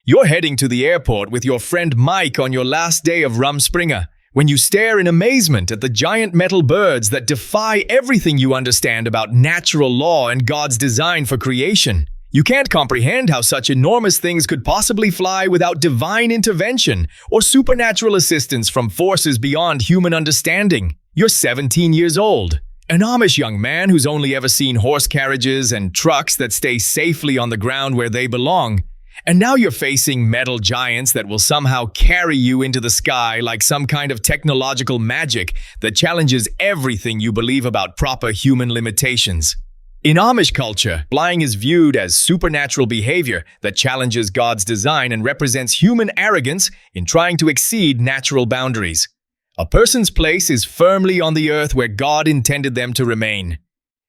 You're heading to the airport with your friend Mike on your last day of Rumspringa, when you stare in amazement at the giant metal birds that defy everything you understand about natural law and God's design for creation. You can't comprehend how such enormous things could possibly fly without divine intervention or supernatural assistance from forces beyond human understanding. You're 17 years old, an Amish young man who's only ever seen horse carriages and trucks that stay safely on the ground where they belong. And now you're facing metal giants that will somehow carry you into the sky like some kind of technological magic that challenges everything you believe about proper human limitations. In Amish culture, flying is viewed as supernatural behavior that challenges God's design and represents human arrogance in trying to exceed natural boundaries. A person's place is firmly on the earth where God intended them to remain.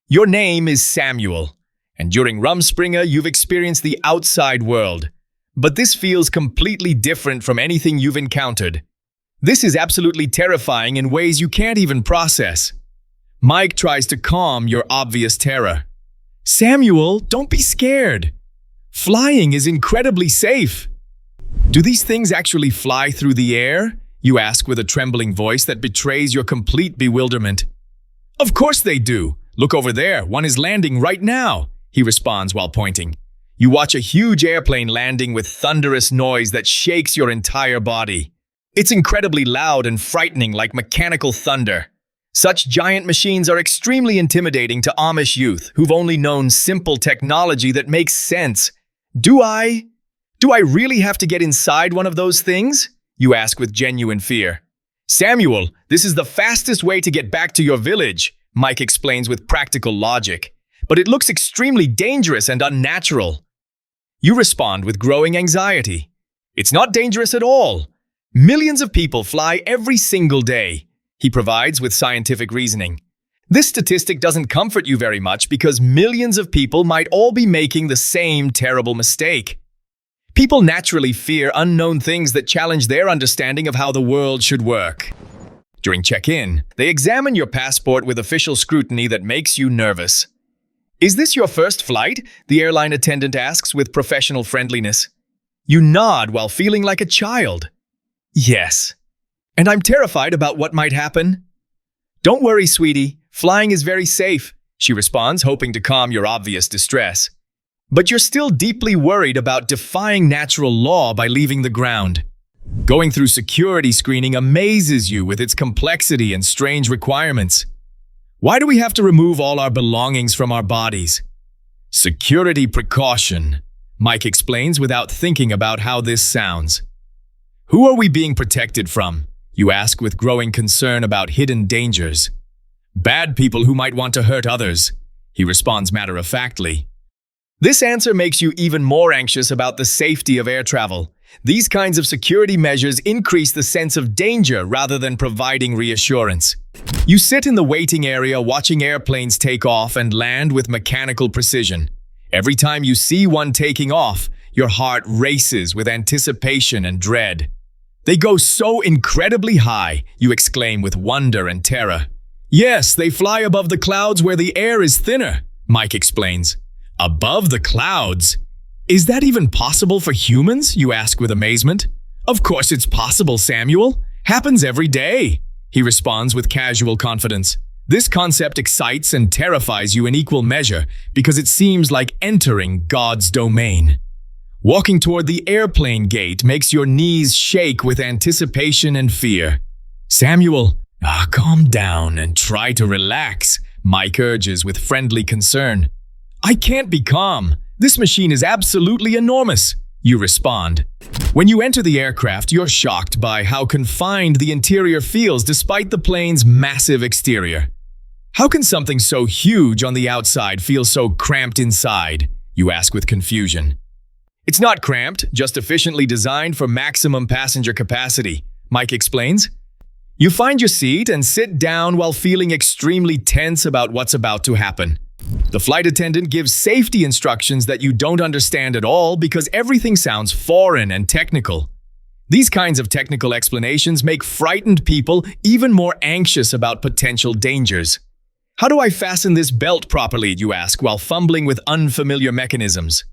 Your name is Samuel, and during Rumspringa you've experienced the outside world. But this feels completely different from anything you've encountered. This is absolutely terrifying in ways you can't even process. Mike tries to calm your obvious terror. Samuel, don't be scared. Flying is incredibly safe. Do these things actually fly through the air? You ask with a trembling voice that betrays your complete bewilderment. Of course they do. Look over there, one is landing right now, he responds while pointing. You watch a huge airplane landing with thunderous noise that shakes your entire body. It's incredibly loud and frightening, like mechanical thunder. Such giant machines are extremely intimidating to Amish youth who've only known simple technology that makes sense. Do I really have to get inside one of those things? You ask with genuine fear. Samuel, this is the fastest way to get back to your village, Mike explains with practical logic. But it looks extremely dangerous and unnatural. You respond with growing anxiety. It's not dangerous at all. Millions of people fly every single day, he provides with scientific reasoning. This statistic doesn't comfort you very much because millions of people might all be making the same terrible mistake. People naturally fear unknown things that challenge their understanding of how the world should work. During check-in, they examine your passport with official scrutiny that makes you nervous. Is this your first flight? The airline attendant asks with professional friendliness. You nod while feeling like a child. Yes. And I'm terrified about what might happen. Don't worry, sweetie. Flying is very safe, she responds, hoping to calm your obvious distress. But you're still deeply worried about defying natural law by leaving the ground. Going through security screening amazes you with its complexity and strange requirements. Why do we have to remove all our belongings from our bodies? Security precaution, Mike explains without thinking about how this sounds. Who are we being protected from? You ask with growing concern about hidden dangers. Bad people who might want to hurt others, he responds matter-of-factly. This answer makes you even more anxious about the safety of air travel. These kinds of security measures increase the sense of danger rather than providing reassurance. You sit in the waiting area watching airplanes take off and land with mechanical precision. Every time you see one taking off, your heart races with anticipation and dread. They go so incredibly high, you exclaim with wonder and terror. Yes, they fly above the clouds where the air is thinner, Mike explains. Above the clouds? Is that even possible for humans? You ask with amazement. Of course it's possible, Samuel. Happens every day, he responds with casual confidence. This concept excites and terrifies you in equal measure because it seems like entering God's domain. Walking toward the airplane gate makes your knees shake with anticipation and fear. Samuel, calm down and try to relax, Mike urges with friendly concern. I can't be calm. This machine is absolutely enormous, you respond. When you enter the aircraft, you're shocked by how confined the interior feels despite the plane's massive exterior. How can something so huge on the outside feel so cramped inside? You ask with confusion. It's not cramped, just efficiently designed for maximum passenger capacity, Mike explains. You find your seat and sit down while feeling extremely tense about what's about to happen. The flight attendant gives safety instructions that you don't understand at all because everything sounds foreign and technical. These kinds of technical explanations make frightened people even more anxious about potential dangers. How do I fasten this belt properly, you ask, while fumbling with unfamiliar mechanisms?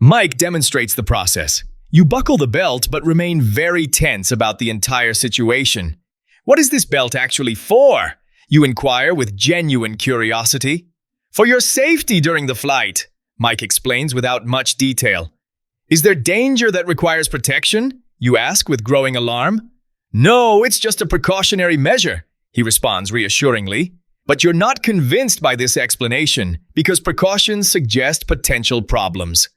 Mike demonstrates the process. You buckle the belt but remain very tense about the entire situation. What is this belt actually for? You inquire with genuine curiosity. For your safety during the flight, Mike explains without much detail. Is there danger that requires protection? You ask with growing alarm. No, it's just a precautionary measure, he responds reassuringly. But you're not convinced by this explanation because precautions suggest potential problems.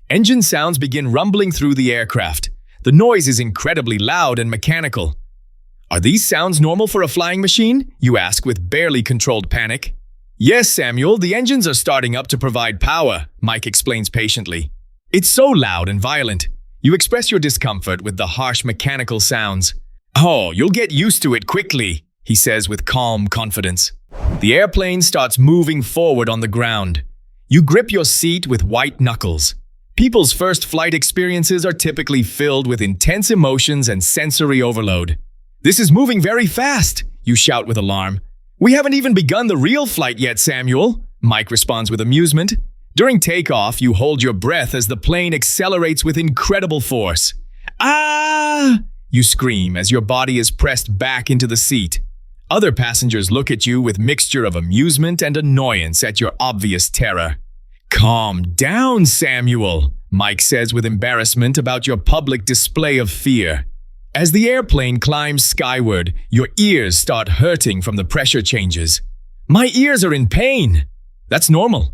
Engine sounds begin rumbling through the aircraft. The noise is incredibly loud and mechanical. Are these sounds normal for a flying machine? You ask with barely controlled panic. Yes, Samuel, the engines are starting up to provide power, Mike explains patiently. It's so loud and violent. You express your discomfort with the harsh mechanical sounds. Oh, you'll get used to it quickly, he says with calm confidence. The airplane starts moving forward on the ground. You grip your seat with white knuckles. People's first flight experiences are typically filled with intense emotions and sensory overload. This is moving very fast, you shout with alarm. We haven't even begun the real flight yet, Samuel, Mike responds with amusement. During takeoff, you hold your breath as the plane accelerates with incredible force. Ah! You scream as your body is pressed back into the seat. Other passengers look at you with mixture of amusement and annoyance at your obvious terror. Calm down, Samuel, Mike says with embarrassment about your public display of fear. As the airplane climbs skyward, your ears start hurting from the pressure changes. My ears are in pain. That's normal.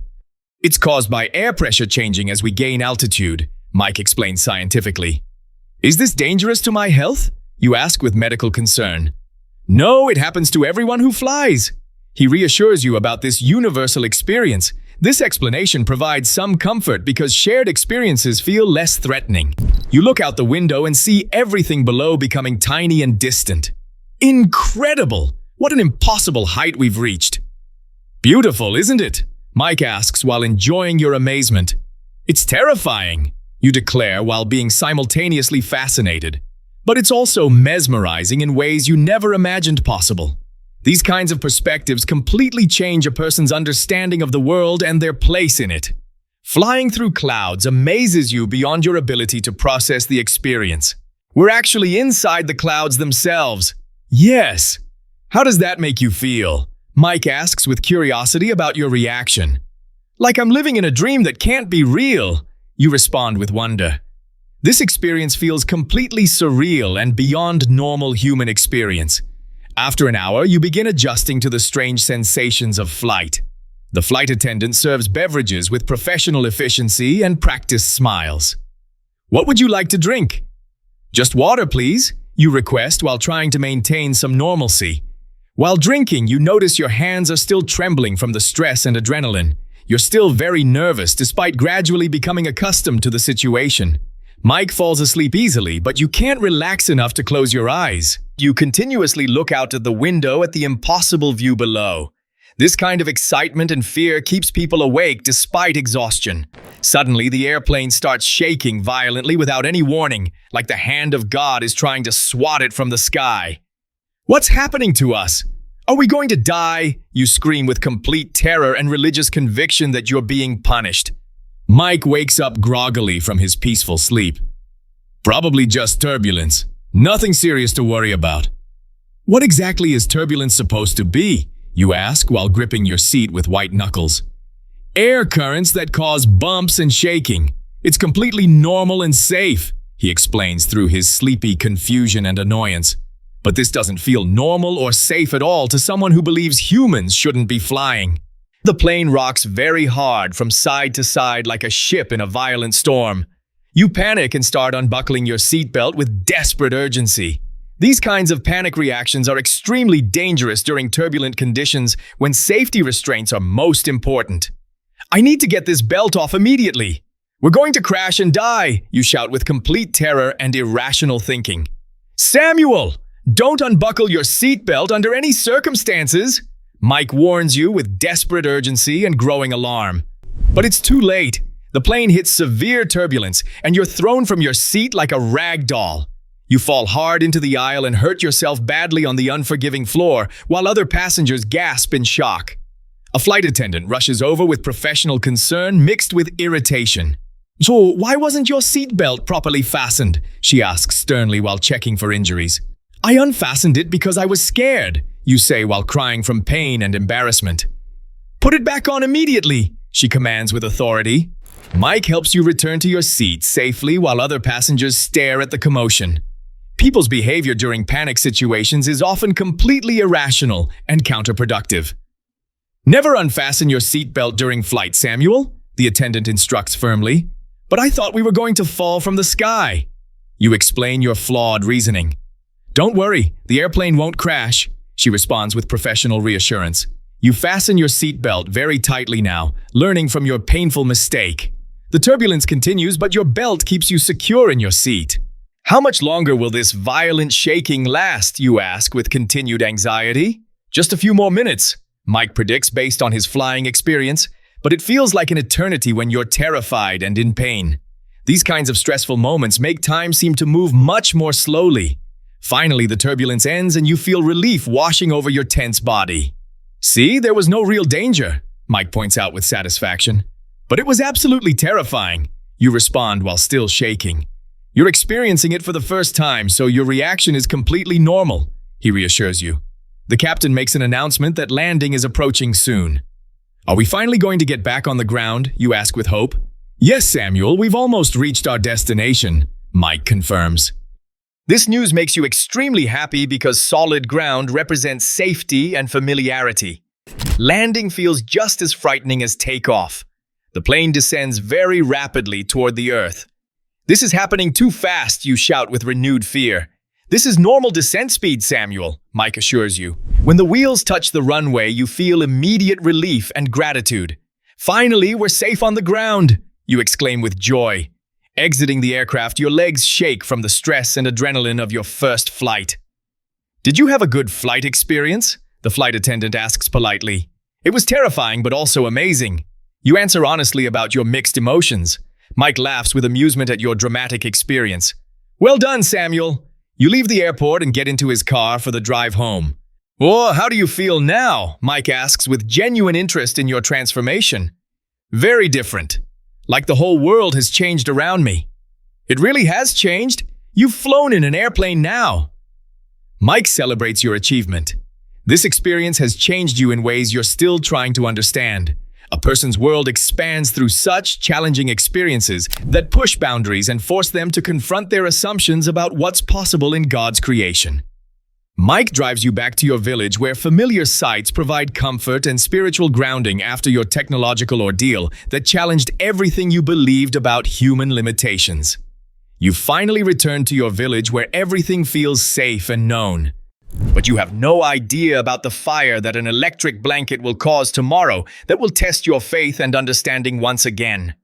It's caused by air pressure changing as we gain altitude, Mike explains scientifically. Is this dangerous to my health? You ask with medical concern. No, it happens to everyone who flies. He reassures you about this universal experience. This explanation provides some comfort because shared experiences feel less threatening. You look out the window and see everything below becoming tiny and distant. Incredible! What an impossible height we've reached. Beautiful, isn't it? Mike asks while enjoying your amazement. It's terrifying, you declare while being simultaneously fascinated. But it's also mesmerizing in ways you never imagined possible. These kinds of perspectives completely change a person's understanding of the world and their place in it. Flying through clouds amazes you beyond your ability to process the experience. We're actually inside the clouds themselves. Yes. How does that make you feel? Mike asks with curiosity about your reaction. Like I'm living in a dream that can't be real, you respond with wonder. This experience feels completely surreal and beyond normal human experience. After an hour, you begin adjusting to the strange sensations of flight. The flight attendant serves beverages with professional efficiency and practiced smiles. What would you like to drink? Just water, please, you request while trying to maintain some normalcy. While drinking, you notice your hands are still trembling from the stress and adrenaline. You're still very nervous despite gradually becoming accustomed to the situation. Mike falls asleep easily, but you can't relax enough to close your eyes. You continuously look out at the window at the impossible view below. This kind of excitement and fear keeps people awake despite exhaustion. Suddenly, the airplane starts shaking violently without any warning, like the hand of God is trying to swat it from the sky. What's happening to us? Are we going to die? You scream with complete terror and religious conviction that you're being punished. Mike wakes up groggily from his peaceful sleep. Probably just turbulence. Nothing serious to worry about. What exactly is turbulence supposed to be? You ask while gripping your seat with white knuckles. Air currents that cause bumps and shaking. It's completely normal and safe, he explains through his sleepy confusion and annoyance. But this doesn't feel normal or safe at all to someone who believes humans shouldn't be flying. The plane rocks very hard from side to side like a ship in a violent storm. You panic and start unbuckling your seatbelt with desperate urgency. These kinds of panic reactions are extremely dangerous during turbulent conditions when safety restraints are most important. I need to get this belt off immediately. We're going to crash and die, you shout with complete terror and irrational thinking. Samuel, don't unbuckle your seatbelt under any circumstances. Mike warns you with desperate urgency and growing alarm. But it's too late. The plane hits severe turbulence, and you're thrown from your seat like a rag doll. You fall hard into the aisle and hurt yourself badly on the unforgiving floor, while other passengers gasp in shock. A flight attendant rushes over with professional concern mixed with irritation. So, why wasn't your seatbelt properly fastened? She asks sternly while checking for injuries. I unfastened it because I was scared, you say while crying from pain and embarrassment. Put it back on immediately, she commands with authority. Mike helps you return to your seat safely while other passengers stare at the commotion. People's behavior during panic situations is often completely irrational and counterproductive. Never unfasten your seatbelt during flight, Samuel, the attendant instructs firmly. But I thought we were going to fall from the sky. You explain your flawed reasoning. Don't worry, the airplane won't crash, she responds with professional reassurance. You fasten your seatbelt very tightly now, learning from your painful mistake. The turbulence continues, but your belt keeps you secure in your seat. How much longer will this violent shaking last, you ask with continued anxiety? Just a few more minutes, Mike predicts based on his flying experience, but it feels like an eternity when you're terrified and in pain. These kinds of stressful moments make time seem to move much more slowly. Finally, the turbulence ends and you feel relief washing over your tense body. See, there was no real danger, Mike points out with satisfaction. But it was absolutely terrifying, you respond while still shaking. You're experiencing it for the first time, so your reaction is completely normal, he reassures you. The captain makes an announcement that landing is approaching soon. Are we finally going to get back on the ground? You ask with hope. Yes, Samuel, we've almost reached our destination, Mike confirms. This news makes you extremely happy because solid ground represents safety and familiarity. Landing feels just as frightening as takeoff. The plane descends very rapidly toward the earth. This is happening too fast, you shout with renewed fear. This is normal descent speed, Samuel, Mike assures you. When the wheels touch the runway, you feel immediate relief and gratitude. Finally, we're safe on the ground, you exclaim with joy. Exiting the aircraft, your legs shake from the stress and adrenaline of your first flight. Did you have a good flight experience? The flight attendant asks politely. It was terrifying, but also amazing. You answer honestly about your mixed emotions. Mike laughs with amusement at your dramatic experience. Well done, Samuel. You leave the airport and get into his car for the drive home. Oh, how do you feel now? Mike asks with genuine interest in your transformation. Very different. Like the whole world has changed around me. It really has changed. You've flown in an airplane now. Mike celebrates your achievement. This experience has changed you in ways you're still trying to understand. A person's world expands through such challenging experiences that push boundaries and force them to confront their assumptions about what's possible in God's creation. Mike drives you back to your village where familiar sights provide comfort and spiritual grounding after your technological ordeal that challenged everything you believed about human limitations. You finally return to your village where everything feels safe and known. But you have no idea about the fire that an electric blanket will cause tomorrow that will test your faith and understanding once again.